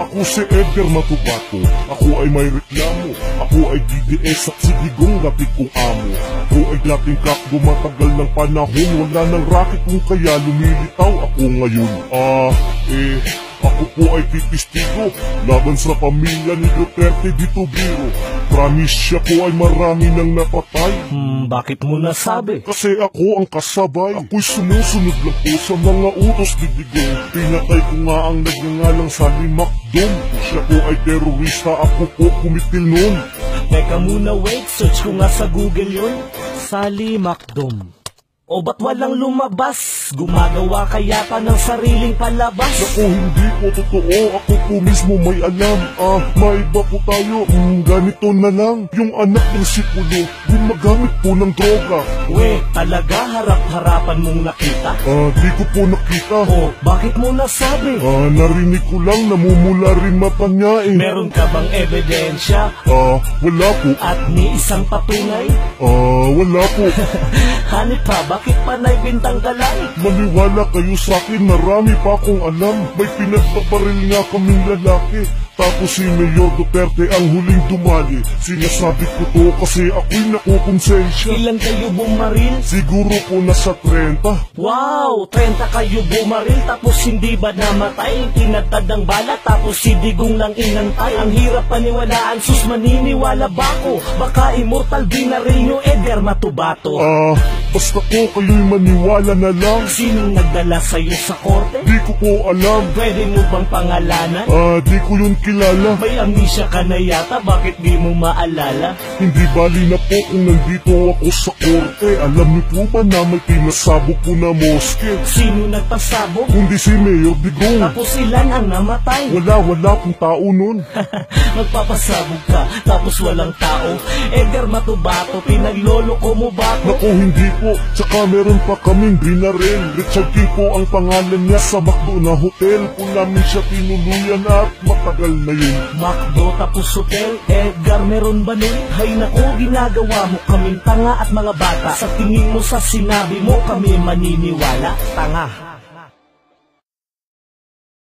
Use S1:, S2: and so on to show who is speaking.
S1: Ako si Edgar Matubato, ako ay may reklamo. Ako ay DDS at si Digong rapi kong amo. Ako ay dating kakbo matagal ng panahon. Wala ng racket kung kaya lumilitaw ako ngayon. Ako po ay titistigo laban sa pamilya ni Duterte dito biro. Promise siya po ay marami nang napatay.
S2: Bakit mo nasabi?
S1: Kasi ako ang kasabay. Ako'y sumusunod lang po sa mga utos ni Digong. Pinatay ko nga ang nagngangalang Sally Macdom. Siya po ay terorista, ako po kumitil nun.
S2: Teka muna wait, search ko nga sa Google yun. Sally Macdom. O ba't walang lumabas? Gumagawa kaya pa ng sariling palabas?
S1: Naku, hindi po totoo. Ako po mismo may alam. Maiba po tayo. Ganito na lang. Yung anak ng sipulo, gumagamit po ng droga.
S2: Talaga harap-harapan mong nakita?
S1: Di ko po nakita.
S2: Bakit mo nasabi?
S1: Narinig ko lang, namumula rin mata niya eh.
S2: Meron ka bang ebidensya?
S1: Wala po.
S2: At ni isang patunay?
S1: Wala po.
S2: Hanip pa, bakit panay bintang ka lang?
S1: Maniwala kayo sa akin, marami pa akong alam. May pinagpaparil nga kaming lalaki. Tapos si Mayor Duterte ang huling dumali. Sinasabi ko to kasi ako'y nakukonsensya.
S2: Ilan kayo bumaril?
S1: Siguro po nasa 30.
S2: Wow, 30 kayo bumaril tapos hindi ba namatay? Tinatad ang bala tapos si Digong lang inantay. Ang hirap paniwalaan, sus maniniwala ba ko? Baka immortal binaril nyo Edgar Matubato.
S1: Basta ko kayo'y maniwala na lang.
S2: Sinong nagdala sa'yo sa korte?
S1: Di ko po alam.
S2: Pwede mo bang pangalanan?
S1: Di ko yun kilala.
S2: May amnesia ka na yata, bakit di mo maalala?
S1: Hindi bali na po kung nandito ako sa korte. Alam niyo po ba na may pinasabog po na moske?
S2: Sino nagpasabog?
S1: Kundi si Mayor Digong.
S2: Tapos ilan ang namatay?
S1: Wala pong tao nun.
S2: Magpapasabog ka, tapos walang tao. Edgar Matubato, pinagloloko mo ba ko?
S1: Naku, hindi po. Tsaka meron pa kaming binaril. Richard King po ang pangalan niya sa Macdo na hotel. Kung namin siya tinuluyan at matagal na yun.
S2: Macdo tapos hotel, Edgar meron ba nun? Hay naku, ginagawa mo kaming tanga at mga bata. Sa tingin mo sa sinabi mo kami maniniwala? Tanga.